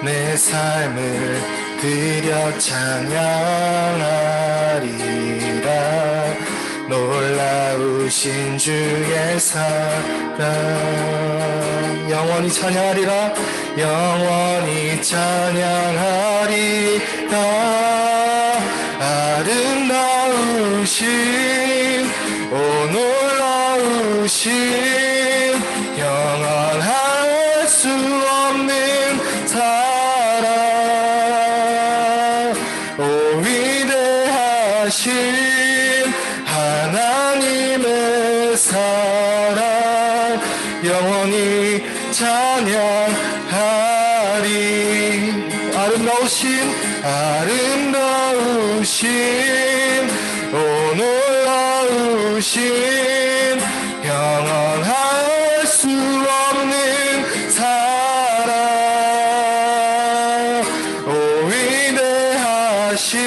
내 삶을 드려 찬양하리라. 놀라우신 주의 사랑 영원히 찬양하리라. 영원히 찬양하리라. 아름다우신 오 놀라우신 영원할 수 없는 사랑 오 위대하신 하나님의 사랑 영원히 찬양하리. 아름다우신 오 놀라우신 영원할 수 없는 사랑 오 위대하신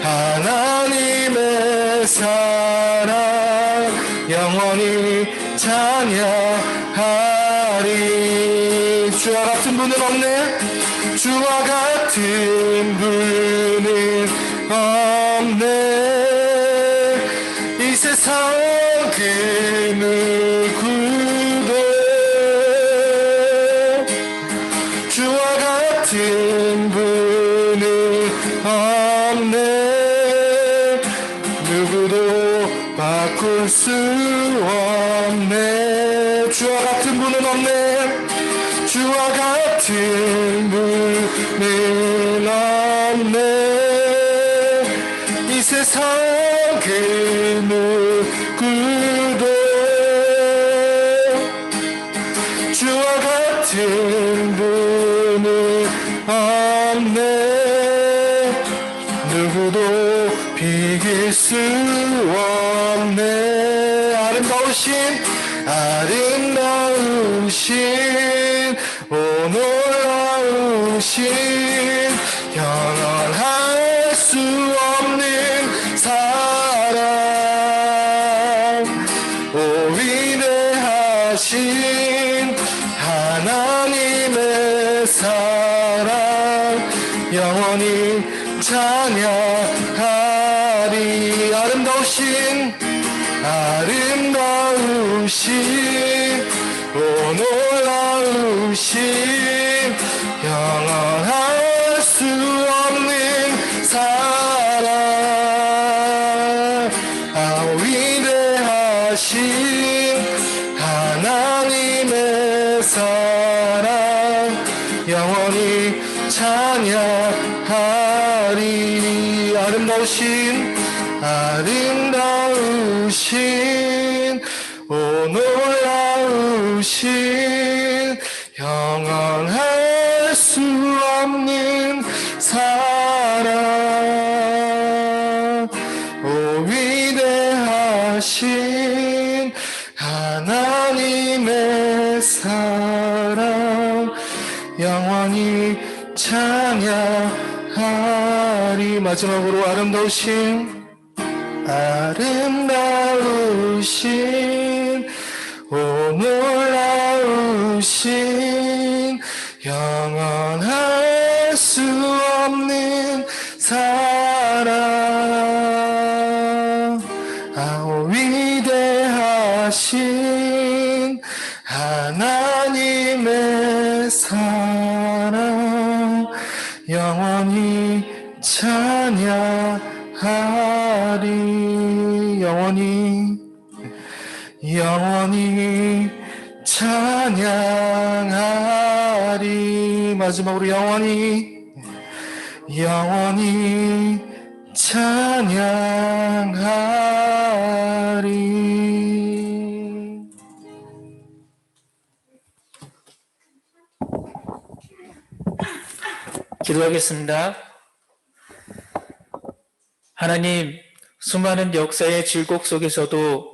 하나님의 사랑 영원히 찬양하리. 주와 같은 분은 없네. 주와 같은 분은 없네. 이 세상 그 누구도 주와 같은 분은 없네. 누구도 바꿀 수 없네. 주와 같은 분은 없네. 주와 같은 분은 없네. 이 세상 그 누구도 주와 같은 분은 없네. 누구도 비길 수 없네. 아름다우신 오 놀라우신 영원할 수 없는 사랑 오 위대하신 하나님의 사랑 영원히 찬양하리. 아름다우신 오 놀라우신 영원할 수 없는 사랑 위대하신 하나님의 사랑 영원히 찬양하리. 아름다우신 오 놀라우신 영원할 수 없는 사랑 오 위대하신 하나님의 사랑 영원히 찬양하리. 마지막으로 아름다우신 오 놀라우신 영원할 수 없는 사랑 위대하신 하나님의 사랑 영원히 찬양하리. 영원히 찬양하리. 마지막으로 영원히 찬양하리. 기도하겠습니다. 하나님, 수많은 역사의 질곡 속에서도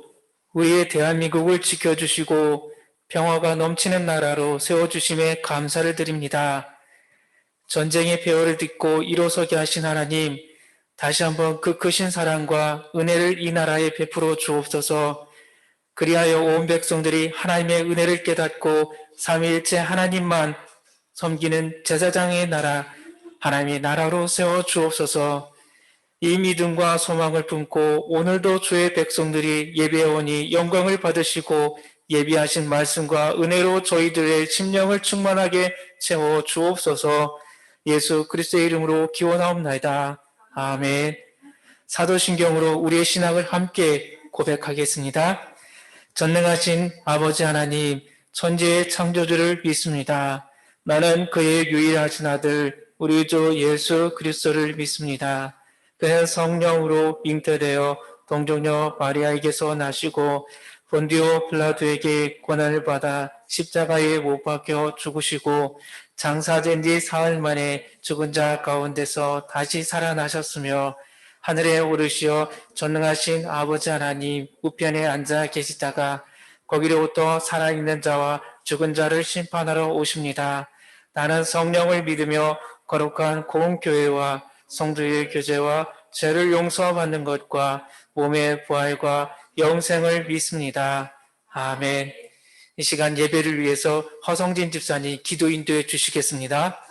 우리의 대한민국을 지켜주시고 평화가 넘치는 나라로 세워주심에 감사를 드립니다. 전쟁의 폐허를 딛고 일어서게 하신 하나님, 다시 한번 그 크신 사랑과 은혜를 이 나라에 베풀어 주옵소서. 그리하여 온 백성들이 하나님의 은혜를 깨닫고 삼위일체 하나님만 섬기는 제사장의 나라, 하나님의 나라로 세워 주옵소서. 이 믿음과 소망을 품고 오늘도 주의 백성들이 예배하오니 영광을 받으시고 예비하신 말씀과 은혜로 저희들의 심령을 충만하게 채워 주옵소서. 예수 그리스도의 이름으로 기원하옵나이다. 아멘. 사도신경으로 우리의 신앙을 함께 고백하겠습니다. 전능하신 아버지 하나님, 천지의 창조주를 믿습니다. 나는 그의 유일하신 아들 우리 주 예수 그리스도를 믿습니다. 그는 성령으로 잉태되어 동정녀 마리아에게서 나시고 본디오 빌라도에게 고난을 받아 십자가에 못 박혀 죽으시고 장사된 지 사흘 만에 죽은 자 가운데서 다시 살아나셨으며 하늘에 오르시어 전능하신 아버지 하나님 우편에 앉아 계시다가 거기로부터 살아있는 자와 죽은 자를 심판하러 오십니다. 나는 성령을 믿으며 거룩한 공교회와 성도의 교제와 죄를 용서받는 것과 몸의 부활과 영생을 믿습니다. 아멘. 이 시간 예배를 위해서 허성진 집사님 기도 인도해 주시겠습니다.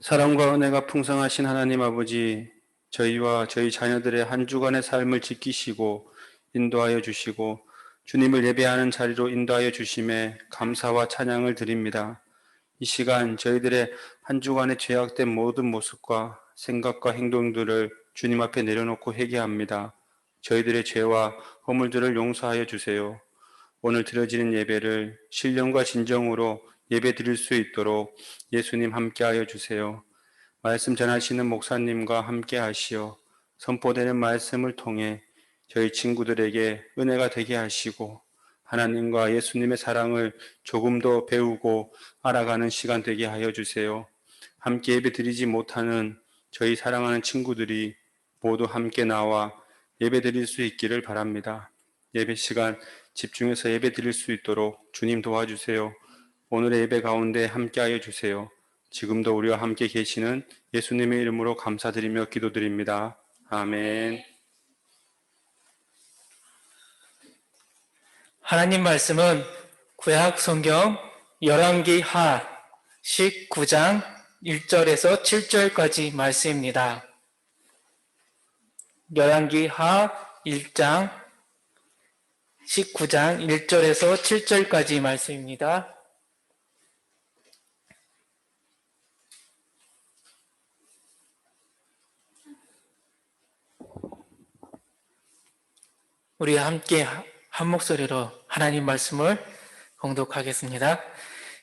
사랑과 은혜가 풍성하신 하나님 아버지, 저희와 저희 자녀들의 한 주간의 삶을 지키시고 인도하여 주시고 주님을 예배하는 자리로 인도하여 주심에 감사와 찬양을 드립니다. 이 시간 저희들의 한 주간의 죄악된 모든 모습과 생각과 행동들을 주님 앞에 내려놓고 회개합니다. 저희들의 죄와 허물들을 용서하여 주세요. 오늘 드려지는 예배를 신령과 진정으로 예배 드릴 수 있도록 예수님 함께하여 주세요. 말씀 전하시는 목사님과 함께하시어 선포되는 말씀을 통해 저희 친구들에게 은혜가 되게 하시고 하나님과 예수님의 사랑을 조금 더 배우고 알아가는 시간 되게 하여 주세요. 함께 예배 드리지 못하는 저희 사랑하는 친구들이 모두 함께 나와 예배 드릴 수 있기를 바랍니다. 예배 시간 집중해서 예배 드릴 수 있도록 주님 도와주세요. 오늘의 예배 가운데 함께하여 주세요. 지금도 우리와 함께 계시는 예수님의 이름으로 감사드리며 기도드립니다. 아멘. 하나님 말씀은 구약 성경 열왕기하 19장 1절에서 7절까지 말씀입니다. 열왕기하 1장 19장 1절에서 7절까지 말씀입니다. 우리 함께 한 목소리로 하나님 말씀을 봉독하겠습니다.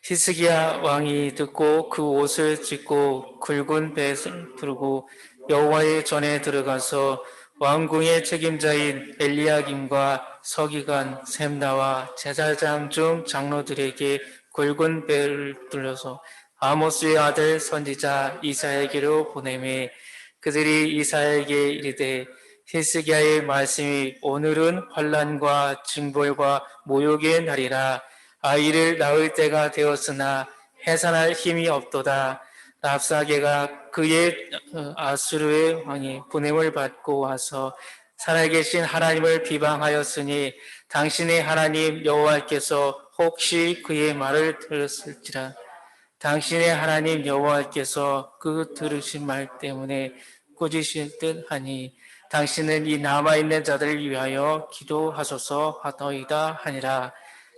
히스기야 왕이 듣고 그 옷을 찢고 굵은 뱃을 두르고 여호와의 전에 들어가서 왕궁의 책임자인 엘리야김과 서기관 셈나와 제사장 중 장로들에게 굵은 배를 둘러서 아모스의 아들 선지자 이사야에게로 보내매 그들이 이사야에게 이르되 히스기야의 말씀이 오늘은 환난과 징벌과 모욕의 날이라. 아이를 낳을 때가 되었으나 해산할 힘이 없도다. 랍사게가 그의 아수르의 왕이 보냄을 받고 와서 살아계신 하나님을 비방하였으니 당신의 하나님 여호와께서 혹시 그의 말을 들었을지라. 당신의 하나님 여호와께서 그 들으신 말 때문에 꾸짖으실 듯하니 당신은 이 남아있는 자들을 위하여 기도하소서 하더이다 하니라.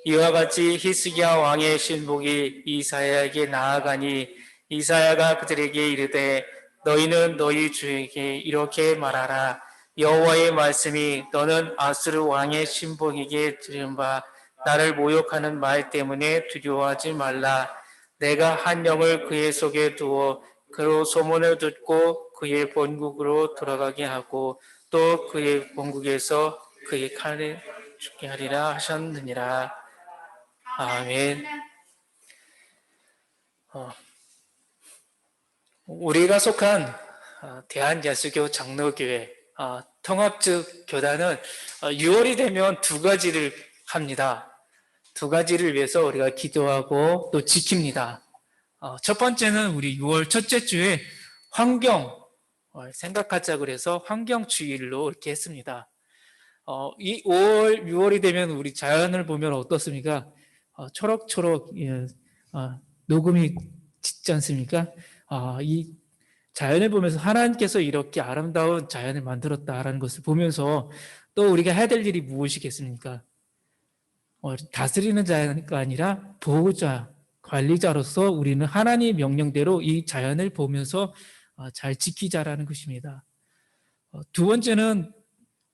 이와 같이 히스기야 왕의 신복이 이사야에게 나아가니 이사야가 그들에게 이르되 너희는 너희 주에게 이렇게 말하라. 여호와의 말씀이 너는 아수르 왕의 신복에게 들은 바 나를 모욕하는 말 때문에 두려워하지 말라. 내가 한 영을 그의 속에 두어 그로 소문을 듣고 그의 본국으로 돌아가게 하고 또 그의 본국에서 그의 칼에 죽게 하리라 하셨느니라. 아멘. 우리가 속한 대한예수교 장로교회 통합적 교단은 6월이 되면 두 가지를 합니다. 두 가지를 위해서 우리가 기도하고 또 지킵니다. 첫 번째는 우리 6월 첫째 주에 환경 생각하자 그래서 환경주일로 이렇게 했습니다. 이 5월, 6월이 되면 우리 자연을 보면 어떻습니까? 초록초록 녹음이 짙지 않습니까? 이 자연을 보면서 하나님께서 이렇게 아름다운 자연을 만들었다라는 것을 보면서 또 우리가 해야 될 일이 무엇이겠습니까? 다스리는 자가 아니라 보호자, 관리자로서 우리는 하나님의 명령대로 이 자연을 보면서 잘 지키자라는 것입니다. 두 번째는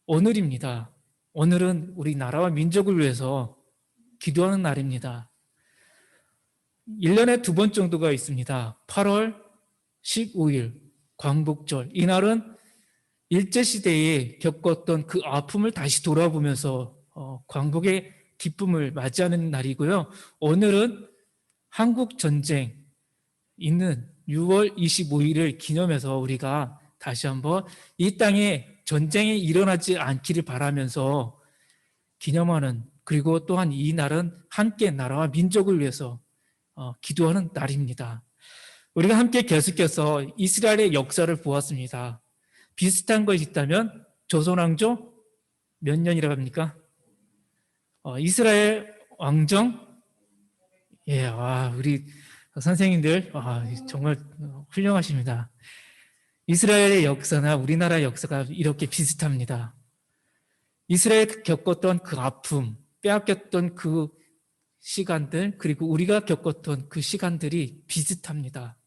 오늘입니다. 오늘은 우리 나라와 민족을 위해서 기도하는 날입니다. 1년에 두 번 정도가 있습니다. 8월 15일 광복절. 이날은 일제시대에 겪었던 그 아픔을 다시 돌아보면서 광복의 기쁨을 맞이하는 날이고요. 오늘은 한국전쟁 있는 6월 25일을 기념해서 우리가 다시 한번 이 땅에 전쟁이 일어나지 않기를 바라면서 기념하는, 그리고 또한 이 날은 함께 나라와 민족을 위해서 기도하는 날입니다. 우리가 함께 계속해서 이스라엘의 역사를 보았습니다. 비슷한 것이 있다면 조선왕조 몇 년이라고 합니까? 이스라엘 왕정, 우리 선생님들 정말 훌륭하십니다. 이스라엘의 역사나 우리나라의 역사가 이렇게 비슷합니다. 이스라엘 겪었던 그 아픔, 빼앗겼던 그 시간들, 그리고 우리가 겪었던 그 시간들이 비슷합니다.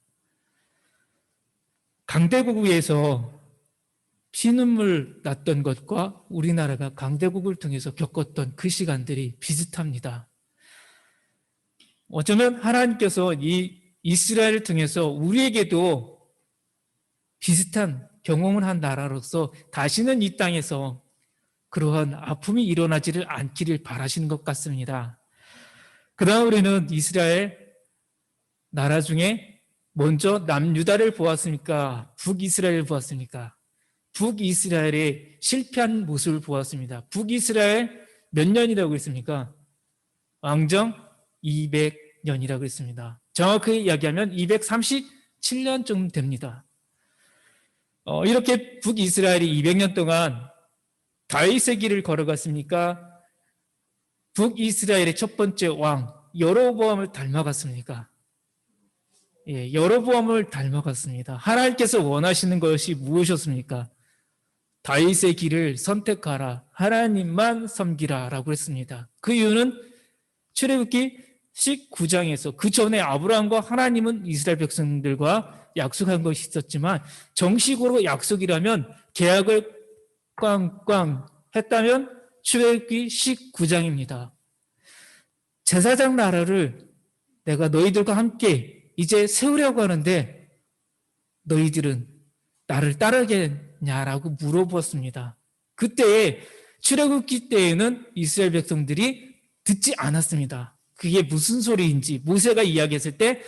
강대국에서 피눈물 났던 것과 우리나라가 강대국을 통해서 겪었던 그 시간들이 비슷합니다. 어쩌면 하나님께서 이 이스라엘을 통해서 우리에게도 비슷한 경험을 한 나라로서 다시는 이 땅에서 그러한 아픔이 일어나지를 않기를 바라시는 것 같습니다. 그러나 우리는 이스라엘 나라 중에 먼저 남유다를 보았습니까? 북이스라엘을 보았습니까? 북이스라엘의 실패한 모습을 보았습니다. 북이스라엘 몇 년이라고 했습니까? 왕정 200년이라고 했습니다. 정확히 이야기하면 237년 정도 됩니다. 이렇게 북이스라엘이 200년 동안 다윗의 길을 걸어갔습니까? 북이스라엘의 첫 번째 왕 여로보암을 닮아갔습니까? 여로보암을 닮아갔습니다. 하나님께서 원하시는 것이 무엇이었습니까? 다윗의 길을 선택하라, 하나님만 섬기라 라고 했습니다. 그 이유는 출애굽기 19장에서 그 전에 아브라함과 하나님은 이스라엘 백성들과 약속한 것이 있었지만 정식으로 약속이라면 계약을 꽝꽝 했다면 출애굽기 19장입니다. 제사장 나라를 내가 너희들과 함께 이제 세우려고 하는데 너희들은 나를 따르겠냐라고 물어보았습니다. 그때에 출애굽기 때에는 이스라엘 백성들이 듣지 않았습니다. 그게 무슨 소리인지 모세가 이야기했을 때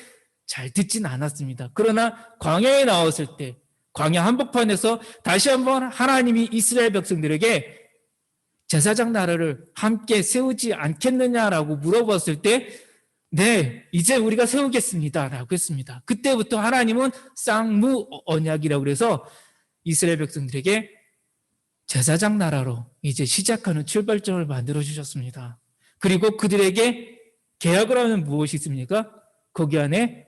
잘 듣진 않았습니다. 그러나 광야에 나왔을 때, 광야 한복판에서 다시 한번 하나님이 이스라엘 백성들에게 제사장 나라를 함께 세우지 않겠느냐라고 물어봤을 때 네, 이제 우리가 세우겠습니다 라고 했습니다. 그때부터 하나님은 쌍무 언약이라고 해서 이스라엘 백성들에게 제사장 나라로 이제 시작하는 출발점을 만들어 주셨습니다. 그리고 그들에게 계약을 하면 무엇이 있습니까? 거기 안에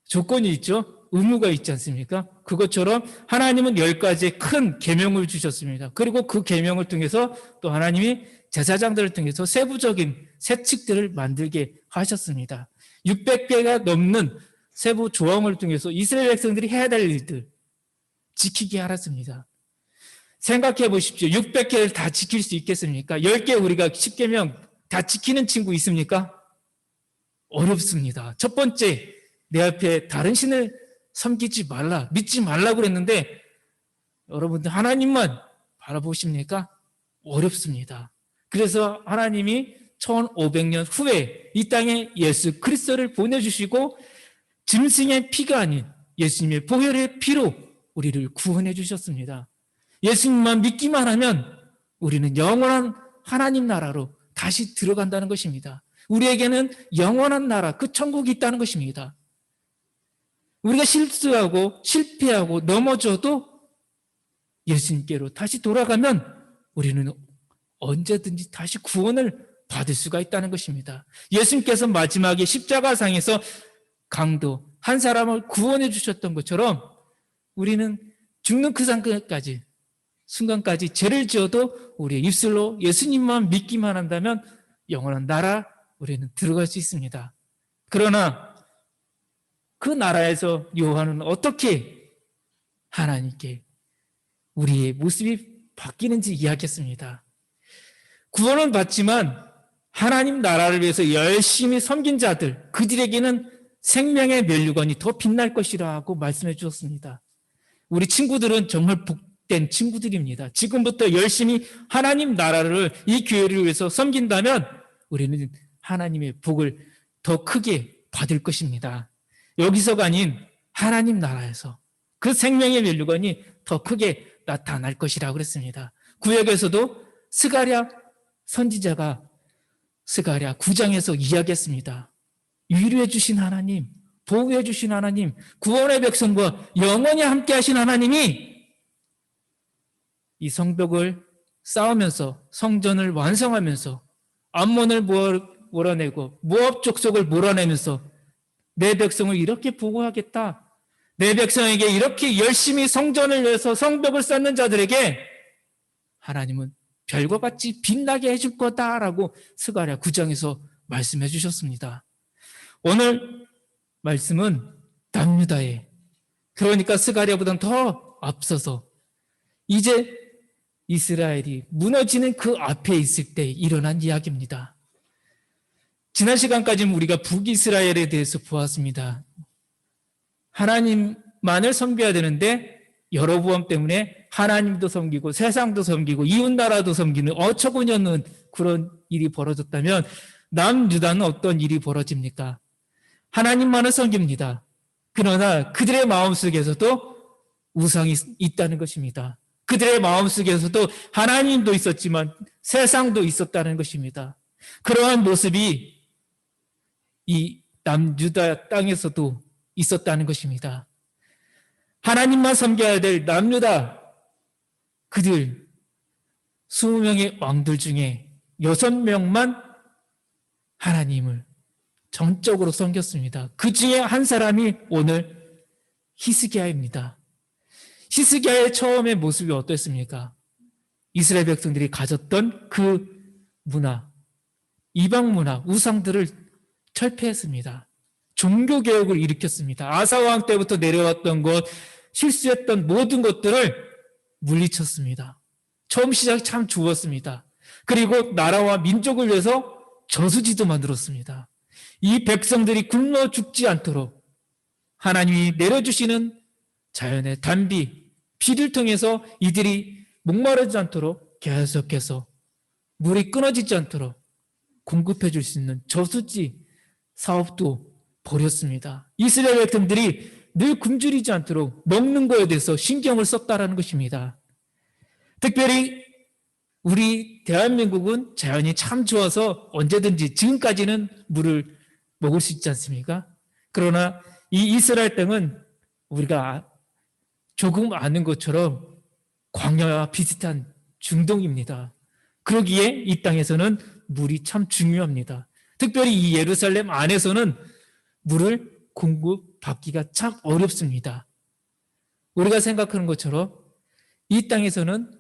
조건이 있죠. 의무가 있지 않습니까? 그것처럼 하나님은 10가지의 큰 계명을 주셨습니다. 그리고 그 계명을 통해서 또 하나님이 제사장들을 통해서 세부적인 세칙들을 만들게 하셨습니다. 600개가 넘는 세부 조항을 통해서 이스라엘 백성들이 해야 될 일들 지키게 하였습니다. 생각해 보십시오. 600개를 다 지킬 수 있겠습니까? 10개 우리가 10개명 다 지키는 친구 있습니까? 어렵습니다. 첫 번째, 내 앞에 다른 신을 섬기지 말라, 믿지 말라고 그랬는데 여러분들 하나님만 바라보십니까? 어렵습니다. 그래서 하나님이 1500년 후에 이 땅에 예수 그리스도를 보내주시고 짐승의 피가 아닌 예수님의 보혈의 피로 우리를 구원해 주셨습니다. 예수님만 믿기만 하면 우리는 영원한 하나님 나라로 다시 들어간다는 것입니다. 우리에게는 영원한 나라, 그 천국이 있다는 것입니다. 우리가 실수하고 실패하고 넘어져도 예수님께로 다시 돌아가면 우리는 언제든지 다시 구원을 받을 수가 있다는 것입니다. 예수님께서 마지막에 십자가상에서 강도 한 사람을 구원해 주셨던 것처럼 우리는 죽는 그 순간까지 죄를 지어도 우리의 입술로 예수님만 믿기만 한다면 영원한 나라 우리는 들어갈 수 있습니다. 그러나 그 나라에서 요한은 어떻게 하나님께 우리의 모습이 바뀌는지 이야기했습니다. 구원은 받지만 하나님 나라를 위해서 열심히 섬긴 자들, 그들에게는 생명의 면류관이 더 빛날 것이라고 말씀해 주셨습니다. 우리 친구들은 정말 복된 친구들입니다. 지금부터 열심히 하나님 나라를, 이 교회를 위해서 섬긴다면 우리는 하나님의 복을 더 크게 받을 것입니다. 여기서가 아닌 하나님 나라에서 그 생명의 면류관이 더 크게 나타날 것이라고 그랬습니다. 구약에서도 스가랴 선지자가 스가랴 9장에서 이야기했습니다. 위로해 주신 하나님, 보호해 주신 하나님, 구원의 백성과 영원히 함께 하신 하나님이 이 성벽을 쌓으면서 성전을 완성하면서 암몬을 몰아내고 모압 족속을 몰아내면서 내 백성을 이렇게 보호하겠다. 내 백성에게 이렇게 열심히 성전을 위해서 성벽을 쌓는 자들에게 하나님은 별과 같이 빛나게 해줄 거다라고 스가랴 9장에서 말씀해 주셨습니다. 오늘 말씀은 남유다의, 그러니까 스가랴보다 더 앞서서 이제 이스라엘이 무너지는 그 앞에 있을 때 일어난 이야기입니다. 지난 시간까지는 우리가 북이스라엘에 대해서 보았습니다. 하나님만을 섬겨야 되는데 여로보암 때문에 하나님도 섬기고 세상도 섬기고 이웃나라도 섬기는 어처구니 없는 그런 일이 벌어졌다면 남유다는 어떤 일이 벌어집니까? 하나님만을 섬깁니다. 그러나 그들의 마음속에서도 우상이 있다는 것입니다. 그들의 마음속에서도 하나님도 있었지만 세상도 있었다는 것입니다. 그러한 모습이 이 남유다 땅에서도 있었다는 것입니다. 하나님만 섬겨야 될 남유다, 그들 20명의 왕들 중에 6명만 하나님을 전적으로 섬겼습니다. 그 중에 한 사람이 오늘 히스기야입니다. 히스기야의 처음의 모습이 어땠습니까? 이스라엘 백성들이 가졌던 그 문화, 이방 문화, 우상들을 철폐했습니다. 종교개혁을 일으켰습니다. 아사왕 때부터 내려왔던 것, 실수했던 모든 것들을 물리쳤습니다. 처음 시작이 참 좋았습니다. 그리고 나라와 민족을 위해서 저수지도 만들었습니다. 이 백성들이 굶어 죽지 않도록 하나님이 내려주시는 자연의 단비, 비를 통해서 이들이 목마르지 않도록 계속해서 물이 끊어지지 않도록 공급해 줄 수 있는 저수지 사업도 벌였습니다. 이스라엘 백성들이 늘 굶주리지 않도록 먹는 거에 대해서 신경을 썼다라는 것입니다. 특별히 우리 대한민국은 자연이 참 좋아서 언제든지 지금까지는 물을 먹을 수 있지 않습니까? 그러나 이 이스라엘 땅은 우리가 조금 아는 것처럼 광야와 비슷한 중동입니다. 그러기에 이 땅에서는 물이 참 중요합니다. 특별히 이 예루살렘 안에서는 물을 공급받기가 참 어렵습니다. 우리가 생각하는 것처럼 이 땅에서는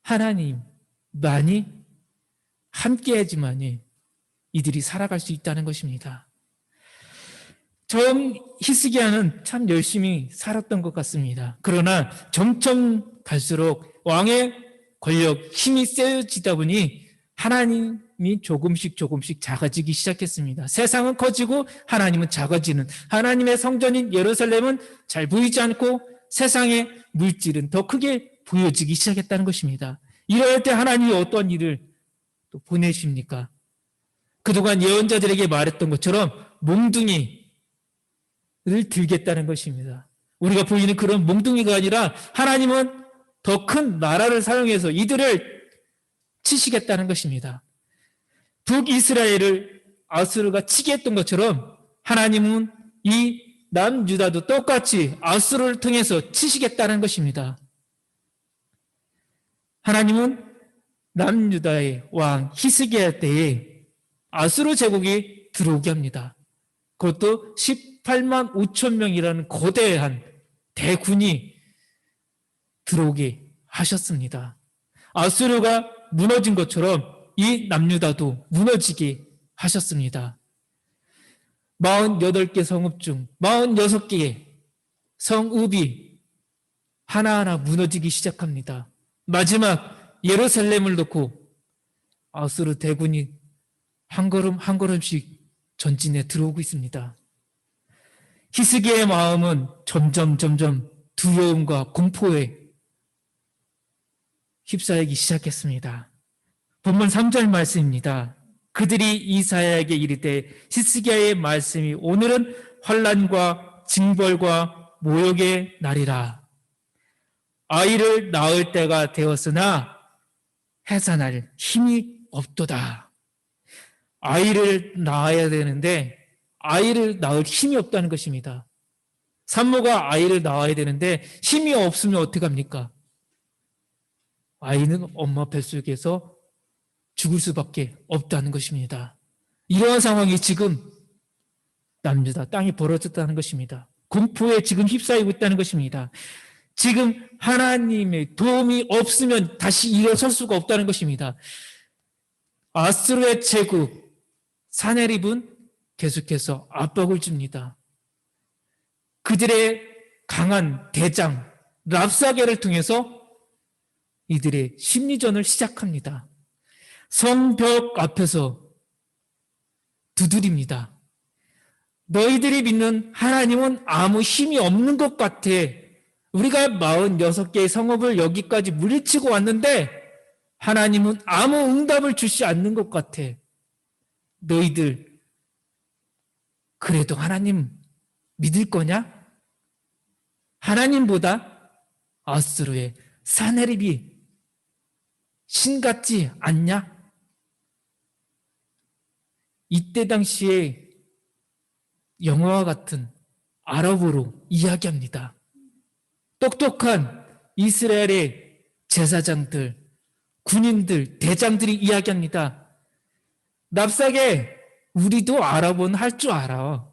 하나님만이 함께해야지만이 이들이 살아갈 수 있다는 것입니다. 처음 히스기야는 참 열심히 살았던 것 같습니다. 그러나 점점 갈수록 왕의 권력, 힘이 세지다 보니 하나님이 조금씩 작아지기 시작했습니다. 세상은 커지고 하나님은 작아지는, 하나님의 성전인 예루살렘은 잘 보이지 않고 세상의 물질은 더 크게 보여지기 시작했다는 것입니다. 이럴 때 하나님이 어떤 일을 또 보내십니까? 그동안 예언자들에게 말했던 것처럼 몽둥이를 들겠다는 것입니다. 우리가 보이는 그런 몽둥이가 아니라 하나님은 더 큰 나라를 사용해서 이들을 치시겠다는 것입니다. 북이스라엘을 아수르가 치게 했던 것처럼 하나님은 이 남유다도 똑같이 아수르를 통해서 치시겠다는 것입니다. 하나님은 남유다의 왕 히스기야 때에 아수르 제국이 들어오게 합니다. 그것도 18만 5천 명이라는 거대한 대군이 들어오게 하셨습니다. 아수르가 무너진 것처럼 이 남유다도 무너지게 하셨습니다. 48개 성읍 중 46개의 성읍이 하나하나 무너지기 시작합니다. 마지막 예루살렘을 놓고 아수르 대군이 한 걸음 한 걸음씩 전진해 들어오고 있습니다. 히스기야의 마음은 점점 두려움과 공포에 휩싸이기 시작했습니다. 본문 3절 말씀입니다. 그들이 이사야에게 이르되 히스기야의 말씀이 오늘은 환난과 징벌과 모욕의 날이라. 아이를 낳을 때가 되었으나 해산할 힘이 없도다. 아이를 낳아야 되는데 아이를 낳을 힘이 없다는 것입니다. 산모가 아이를 낳아야 되는데 힘이 없으면 어떡합니까? 아이는 엄마 뱃속에서 죽을 수밖에 없다는 것입니다. 이러한 상황이 지금 남유다 땅이 벌어졌다는 것입니다. 공포에 지금 휩싸이고 있다는 것입니다. 지금 하나님의 도움이 없으면 다시 일어설 수가 없다는 것입니다. 아수르의 제국 사네립은 계속해서 압박을 줍니다. 그들의 강한 대장 랍사게를 통해서 이들의 심리전을 시작합니다. 성벽 앞에서 두드립니다. 너희들이 믿는 하나님은 아무 힘이 없는 것 같아. 우리가 46개의 성읍을 여기까지 물리치고 왔는데 하나님은 아무 응답을 주시 않는 것 같아. 너희들 그래도 하나님 믿을 거냐? 하나님보다 아수르의 사네립이 신 같지 않냐? 이때 당시에 영화와 같은 아랍어로 이야기합니다. 똑똑한 이스라엘의 제사장들, 군인들, 대장들이 이야기합니다. 납사게 우리도 아랍어는 할 줄 알아.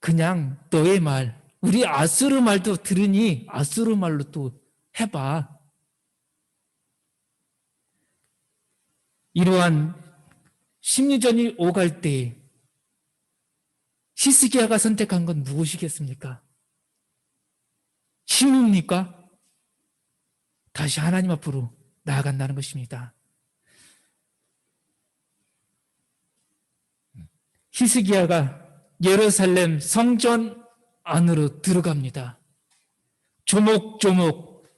그냥 너의 말, 우리 아수르 말도 들으니 아수르 말로 또 해봐. 이러한 심리전이 오갈 때 히스기야가 선택한 건 무엇이겠습니까? 힘입니까? 다시 하나님 앞으로 나아간다는 것입니다. 히스기야가 예루살렘 성전 안으로 들어갑니다. 조목조목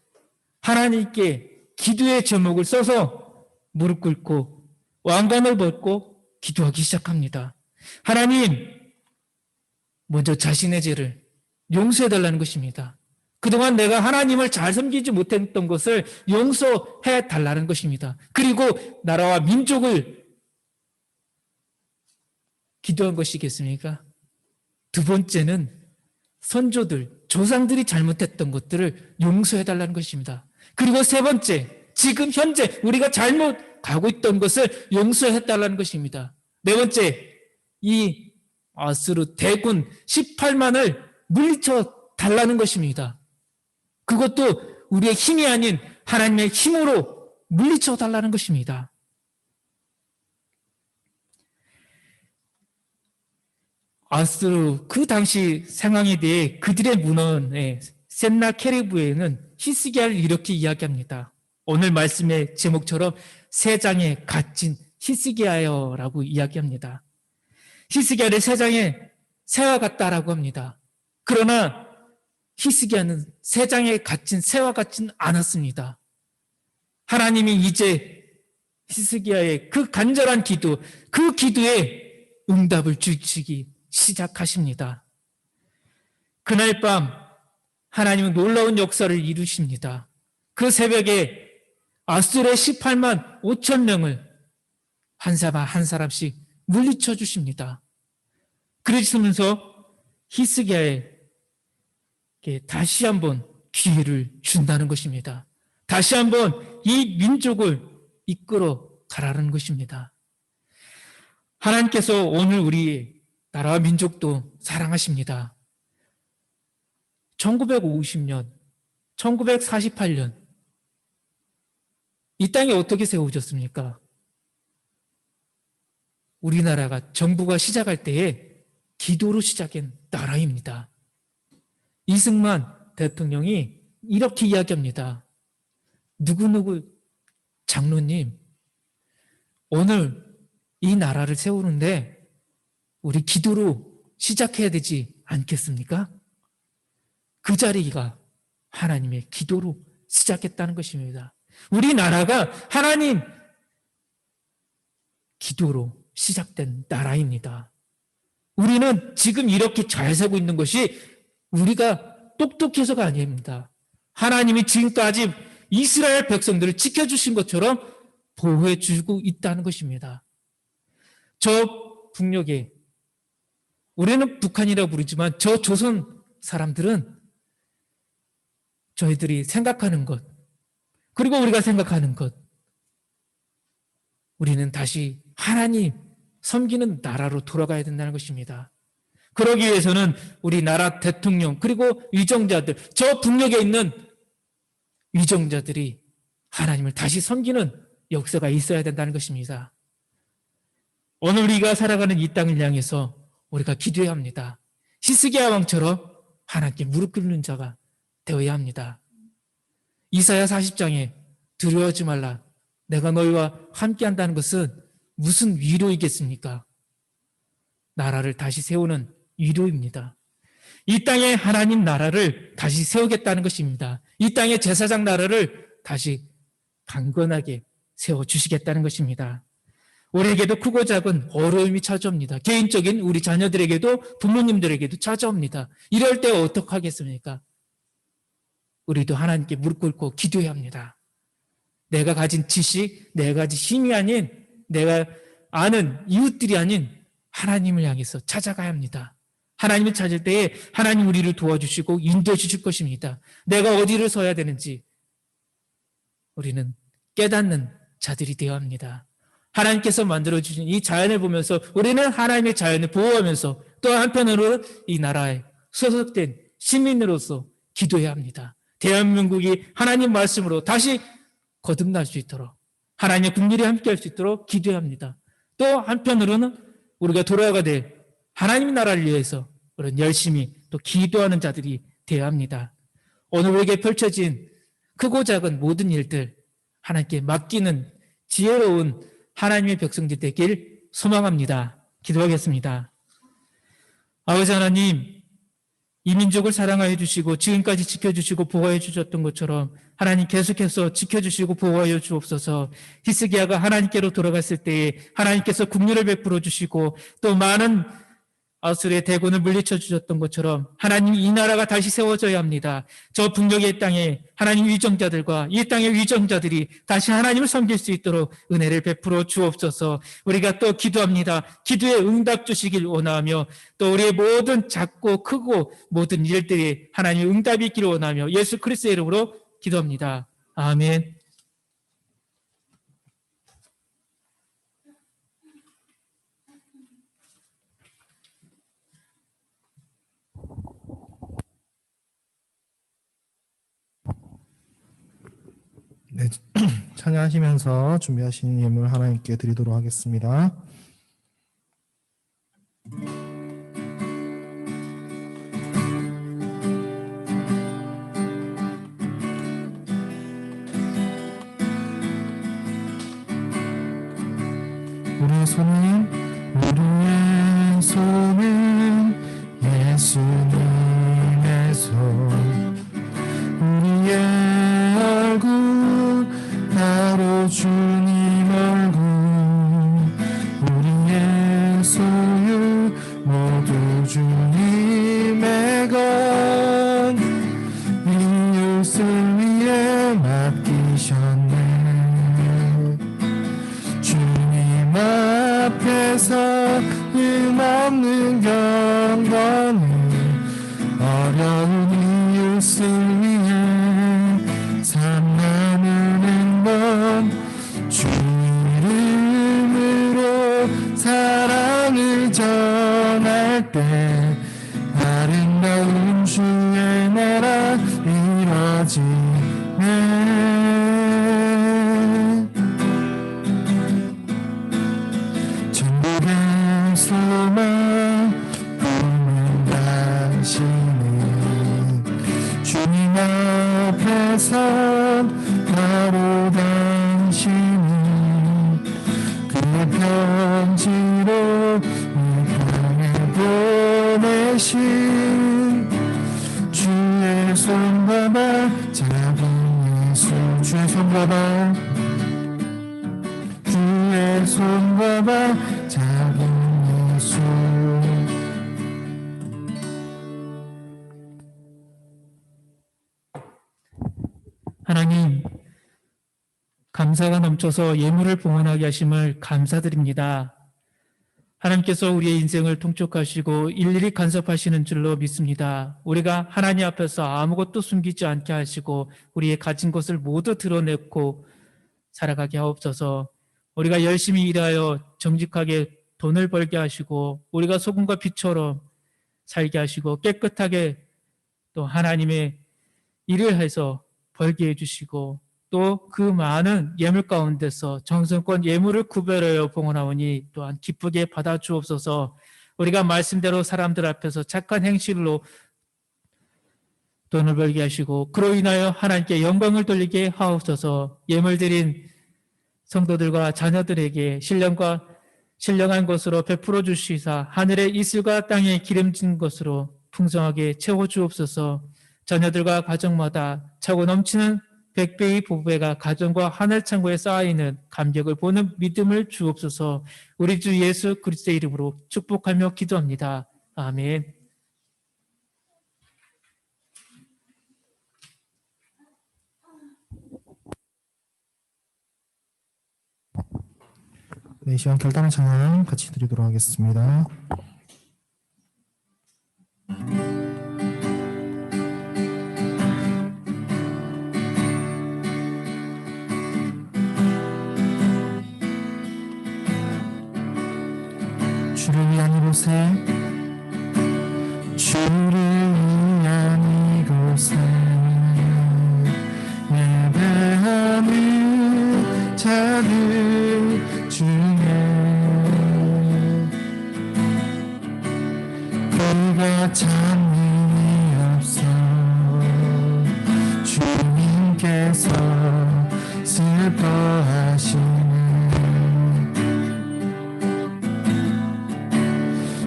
하나님께 기도의 제목을 써서 무릎 꿇고 왕관을 벗고 기도하기 시작합니다. 하나님, 먼저 자신의 죄를 용서해달라는 것입니다. 그동안 내가 하나님을 잘 섬기지 못했던 것을 용서해달라는 것입니다. 그리고 나라와 민족을 기도한 것이겠습니까? 두 번째는 선조들, 조상들이 잘못했던 것들을 용서해달라는 것입니다. 그리고 세 번째, 지금 현재 우리가 잘못 가고 있던 것을 용서해달라는 것입니다. 네 번째, 이 아수르 대군 18만을 물리쳐 달라는 것입니다. 그것도 우리의 힘이 아닌 하나님의 힘으로 물리쳐 달라는 것입니다. 아수르 그 당시 상황에 대해 그들의 문헌의 센나케리브에는 히스기야를 이렇게 이야기합니다. 오늘 말씀의 제목처럼 세 장에 갇힌 히스기야여라고 이야기합니다. 히스기야를 세 장에 새와 같다라고 합니다. 그러나 히스기야는 세 장에 갇힌 새와 같진 않았습니다. 하나님이 이제 히스기야의 그 간절한 기도, 그 기도에 응답을 주시기 시작하십니다. 그날 밤 하나님은 놀라운 역사를 이루십니다. 그 새벽에 아수르의 18만 5천 명을 한 사람 한 사람씩 물리쳐 주십니다. 그러시면서 히스기야에게 다시 한번 기회를 준다는 것입니다. 다시 한번 이 민족을 이끌어 가라는 것입니다. 하나님께서 오늘 우리 나라와 민족도 사랑하십니다. 1950년, 1948년 이 땅에 어떻게 세워졌습니까? 우리나라가 정부가 시작할 때에 기도로 시작한 나라입니다. 이승만 대통령이 이렇게 이야기합니다. 누구누구 장로님, 오늘 이 나라를 세우는데 우리 기도로 시작해야 되지 않겠습니까? 그 자리가 하나님의 기도로 시작했다는 것입니다. 우리나라가 하나님 기도로 시작된 나라입니다. 우리는 지금 이렇게 잘 살고 있는 것이 우리가 똑똑해서가 아닙니다. 하나님이 지금까지 이스라엘 백성들을 지켜주신 것처럼 보호해 주고 있다는 것입니다. 저 북녘에, 우리는 북한이라고 부르지만 저 조선 사람들은 저희들이 생각하는 것, 그리고 우리가 생각하는 것, 우리는 다시 하나님 섬기는 나라로 돌아가야 된다는 것입니다. 그러기 위해서는 우리나라 대통령 그리고 위정자들, 저 북녘에 있는 위정자들이 하나님을 다시 섬기는 역사가 있어야 된다는 것입니다. 오늘 우리가 살아가는 이 땅을 향해서 우리가 기도해야 합니다. 히스기야 왕처럼 하나님께 무릎 꿇는 자가 되어야 합니다. 이사야 40장에 두려워하지 말라, 내가 너희와 함께한다는 것은 무슨 위로이겠습니까? 나라를 다시 세우는 위로입니다. 이 땅에 하나님 나라를 다시 세우겠다는 것입니다. 이 땅에 제사장 나라를 다시 강건하게 세워주시겠다는 것입니다. 우리에게도 크고 작은 어려움이 찾아옵니다. 개인적인 우리 자녀들에게도 부모님들에게도 찾아옵니다. 이럴 때 어떻게 하겠습니까? 우리도 하나님께 무릎 꿇고 기도해야 합니다. 내가 가진 지식, 내가 가진 힘이 아닌, 내가 아는 이웃들이 아닌 하나님을 향해서 찾아가야 합니다. 하나님을 찾을 때에 하나님 우리를 도와주시고 인도해 주실 것입니다. 내가 어디를 서야 되는지 우리는 깨닫는 자들이 되어야 합니다. 하나님께서 만들어주신 이 자연을 보면서 우리는 하나님의 자연을 보호하면서 또 한편으로 이 나라에 소속된 시민으로서 기도해야 합니다. 대한민국이 하나님 말씀으로 다시 거듭날 수 있도록, 하나님의 국민이 함께할 수 있도록 기도해야 합니다. 또 한편으로는 우리가 돌아가야 될 하나님 나라를 위해서 우리는 열심히 또 기도하는 자들이 되어야 합니다. 오늘 우리에게 펼쳐진 크고 작은 모든 일들 하나님께 맡기는 지혜로운 하나님의 백성들 되길 소망합니다. 기도하겠습니다. 아버지 하나님, 이 민족을 사랑하여 주시고 지금까지 지켜주시고 보호해 주셨던 것처럼 하나님 계속해서 지켜주시고 보호하여 주옵소서. 히스기야가 하나님께로 돌아갔을 때에 하나님께서 국률을 베풀어 주시고 또 많은 아수르의 대군을 물리쳐 주셨던 것처럼 하나님 이 나라가 다시 세워져야 합니다. 저 북녘의 땅에 하나님 위정자들과 이 땅의 위정자들이 다시 하나님을 섬길 수 있도록 은혜를 베풀어 주옵소서. 우리가 또 기도합니다. 기도에 응답 주시길 원하며 또 우리의 모든 작고 크고 모든 일들이 하나님의 응답이 있기를 원하며 예수 그리스도의 이름으로 기도합니다. 아멘. 네, 찬양하시면서 준비하신 예물 하나님께 드리도록 하겠습니다. 우리의 손은 예수님의 손, 우리의 얼굴 바로 주님 얼굴, 우리의 소유 모두 주님의 것, 이웃을 위해 맡기셨네. 주님 앞에서 힘없는 경건은 어려운 이웃을 위해 삶 나누 할 때 아름다운 주의 나라 이루어지네. 천국의 소망 꿈은 당신이 주님 앞에서 바로 당신이 그 편지로 이 땅에 보내신 주의 손잡아 잡은 예수. 주의 손잡아, 주의 손잡아 잡은 예수. 하나님, 감사가 넘쳐서 예물을 봉헌하게 하심을 감사드립니다. 하나님께서 우리의 인생을 통촉하시고 일일이 간섭하시는 줄로 믿습니다. 우리가 하나님 앞에서 아무것도 숨기지 않게 하시고 우리의 가진 것을 모두 드러내고 살아가게 하옵소서. 우리가 열심히 일하여 정직하게 돈을 벌게 하시고 우리가 소금과 빛처럼 살게 하시고 깨끗하게 또 하나님의 일을 해서 벌게 해주시고 또 그 많은 예물 가운데서 정성껏 예물을 구별하여 봉헌하오니 또한 기쁘게 받아 주옵소서. 우리가 말씀대로 사람들 앞에서 착한 행실로 돈을 벌게 하시고 그로 인하여 하나님께 영광을 돌리게 하옵소서. 예물 드린 성도들과 자녀들에게 신령한 것으로 베풀어 주시사 하늘의 이슬과 땅에 기름진 것으로 풍성하게 채워 주옵소서. 자녀들과 가정마다 차고 넘치는 100배의 보배가 가정과 하늘 창고에 쌓이는 감격을 보는 믿음을 주옵소서. 우리 주 예수 그리스도의 이름으로 축복하며 기도합니다. 아멘. 네, 이 시간 결단의 찬양 같이 드리도록 하겠습니다. 주를 위한 이곳에, 주를 위한 이곳에 예배하는 자들 중에 그가 참음이 없어 주님께서 슬퍼하시는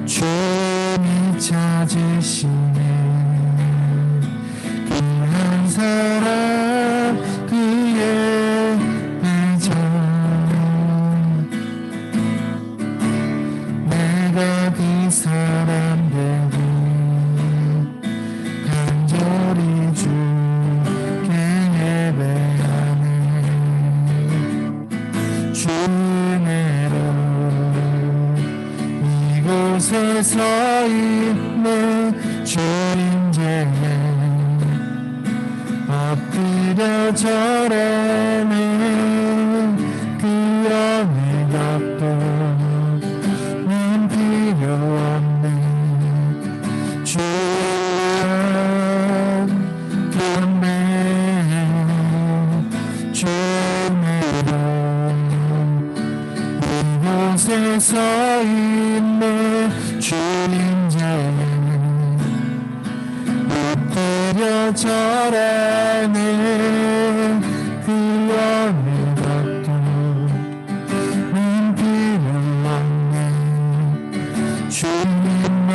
주님이 찾으시네. 그 한 사람 그의 배전 내가 그 사람 되고 간절히 주께 예배하네. 주 은혜로 이곳에 서 있네. 주 인재에 엎드려 절하네. 그 어느 값도 필요 없네. 주여 경배해. 주님으로 이곳에 서 있네. 주인자에 엎드려 절하네. 그 어느 것도 필요 없네. 주님만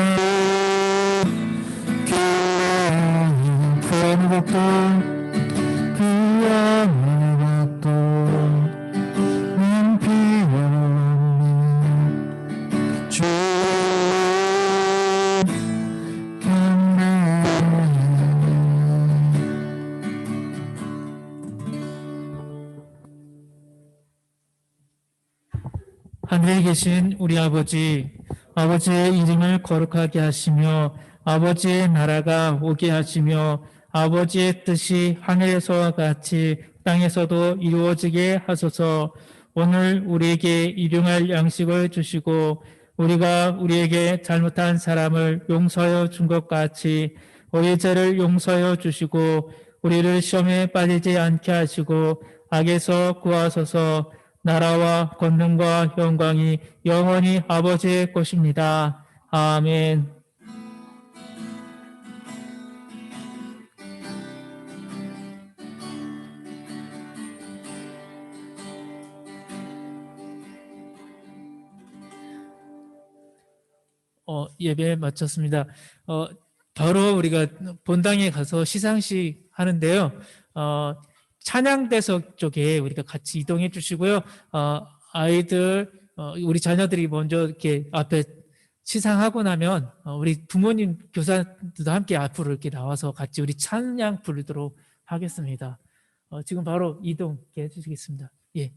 교회의 그 어느 것도 그 어느 것도 필요 없네. 주 하늘에 계신 우리 아버지, 아버지의 이름을 거룩하게 하시며 아버지의 나라가 오게 하시며 아버지의 뜻이 하늘에서와 같이 땅에서도 이루어지게 하소서. 오늘 우리에게 일용할 양식을 주시고 우리가 우리에게 잘못한 사람을 용서하여 준 것 같이 우리 죄를 용서하여 주시고 우리를 시험에 빠지지 않게 하시고 악에서 구하소서. 나라와 권능과 영광이 영원히 아버지의 것입니다. 아멘. 예배 마쳤습니다. 바로 우리가 본당에 가서 시상식 하는데요. 찬양대석 쪽에 우리가 같이 이동해 주시고요. 아이들, 우리 자녀들이 먼저 이렇게 앞에 시상하고 나면 우리 부모님, 교사들도 함께 앞으로 이렇게 나와서 같이 우리 찬양 부르도록 하겠습니다. 지금 바로 이동해 주시겠습니다. 예.